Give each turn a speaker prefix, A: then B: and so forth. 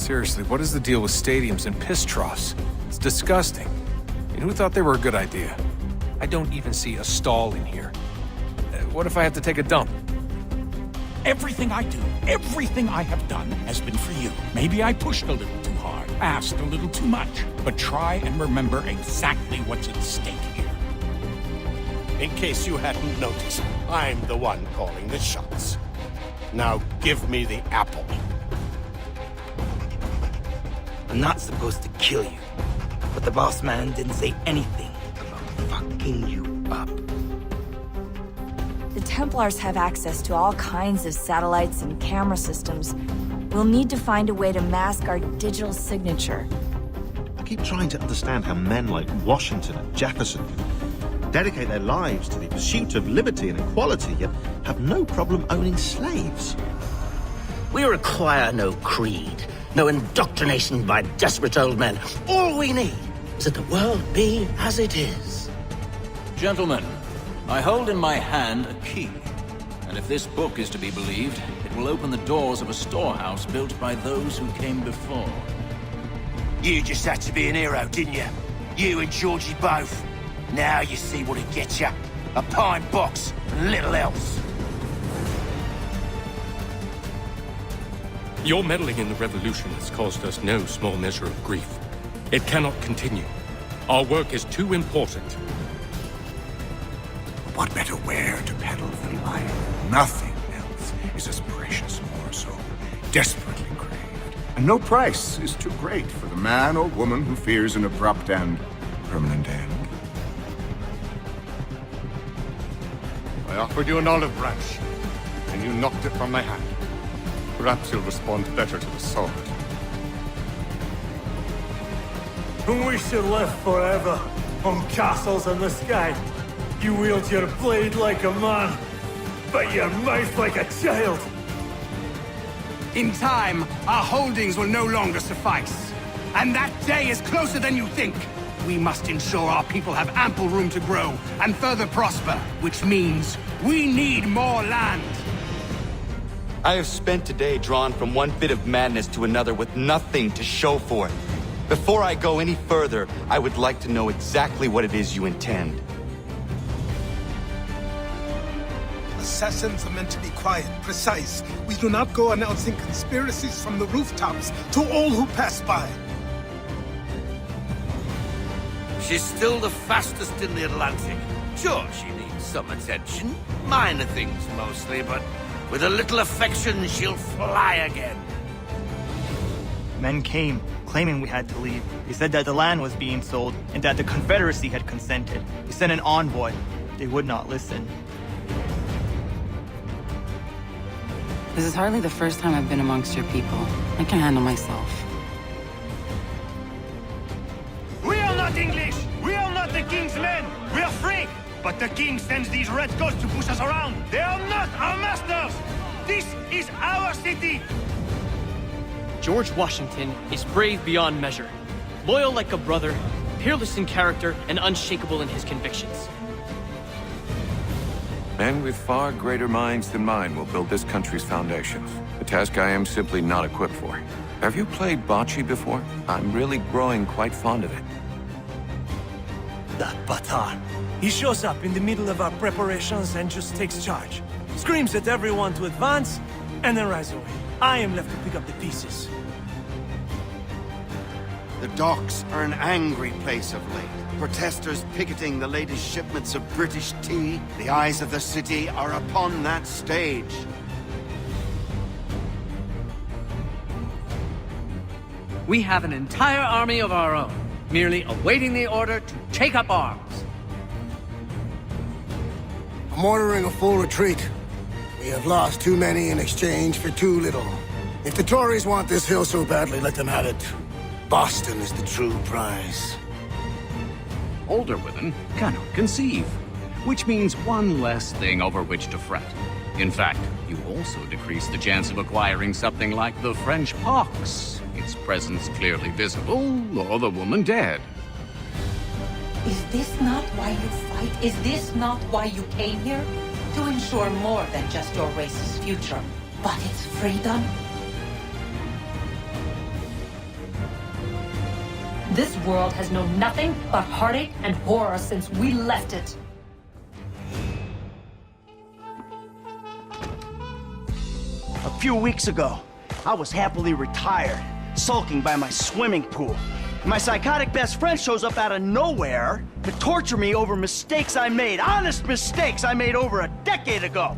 A: Seriously, what is the deal with stadiums and piss troughs? It's disgusting. And who thought they were a good idea? I don't even see a stall in here. What if I have to take a dump?
B: Everything I do, everything I have done has been for you. Maybe I pushed a little too hard, asked a little too much, but try and remember exactly what's at stake here.
C: In case you hadn't noticed, I'm the one calling the shots. Now give me the apple.
D: I'm not supposed to kill you, but the boss man didn't say anything about fucking you up.
E: The Templars have access to all kinds of satellites and camera systems. We'll need to find a way to mask our digital signature.
F: I keep trying to understand how men like Washington and Jefferson dedicate their lives to the pursuit of liberty and equality, yet have no problem owning slaves.
D: We require no creed, no indoctrination by desperate old men. All we need is that the world be as it is.
G: Gentlemen, I hold in my hand a key, and if this book is to be believed, it will open the doors of a storehouse built by those who came before.
H: You just had to be an hero, didn't you? You and Georgie both. Now you see what it gets you. A pine box and little else.
I: Your meddling in the revolution has caused us no small measure of grief. It cannot continue. Our work is too important.
J: What better ware to peddle than life? Nothing else is as precious or so desperately craved. And no price is too great for the man or woman who fears an abrupt and permanent end.
C: I offered you an olive branch, and you knocked it from my hand. Perhaps you'll respond better to the sword.
K: We should live forever on castles in the sky. You wield your blade like a man, but your mouth like a child.
H: In time, our holdings will no longer suffice. And that day is closer than you think. We must ensure our people have ample room to grow and further prosper, which means we need more land.
L: I have spent today drawn from one bit of madness to another with nothing to show for it. Before I go any further, I would like to know exactly what it is you intend.
M: Assassins are meant to be quiet, precise. We do not go announcing conspiracies from the rooftops to all who pass by.
H: She's still the fastest in the Atlantic. Sure, she needs some attention. Minor things mostly, but with a little affection, she'll fly again.
N: Men came, claiming we had to leave. They said that the land was being sold and that the Confederacy had consented. They sent an envoy. They would not listen.
O: This is hardly the first time I've been amongst your people. I can handle myself.
K: We are not English! We are not the king's men! We are free! But the king sends these red coats to push us around! They are not our masters! This is our city!
P: George Washington is brave beyond measure, loyal like a brother, peerless in character, and unshakable in his convictions.
A: Men with far greater minds than mine will build this country's foundations. A task I am simply not equipped for. Have you played bocce before? I'm really growing quite fond of it.
K: That Batar. He shows up in the middle of our preparations and just takes charge. Screams at everyone to advance, and then rides away. I am left to pick up the pieces.
Q: The docks are an angry place of late. Protesters picketing the latest shipments of British tea. The eyes of the city are upon that stage.
R: We have an entire army of our own, merely awaiting the order to take up arms.
M: I'm ordering a full retreat. We have lost too many in exchange for too little. If the Tories want this hill so badly, let them have it. Boston is the true prize.
S: Older women cannot conceive, which means one less thing over which to fret. In fact, you also decrease the chance of acquiring something like the French pox, its presence clearly visible, or the woman dead.
T: Is this not why you fight? Is this not why you came here? To ensure more than just your race's future, but its freedom? This world has known nothing but heartache and horror since we left it.
U: A few weeks ago, I was happily retired, sulking by my swimming pool. My psychotic best friend shows up out of nowhere to torture me over mistakes I made, honest mistakes I made over a decade ago.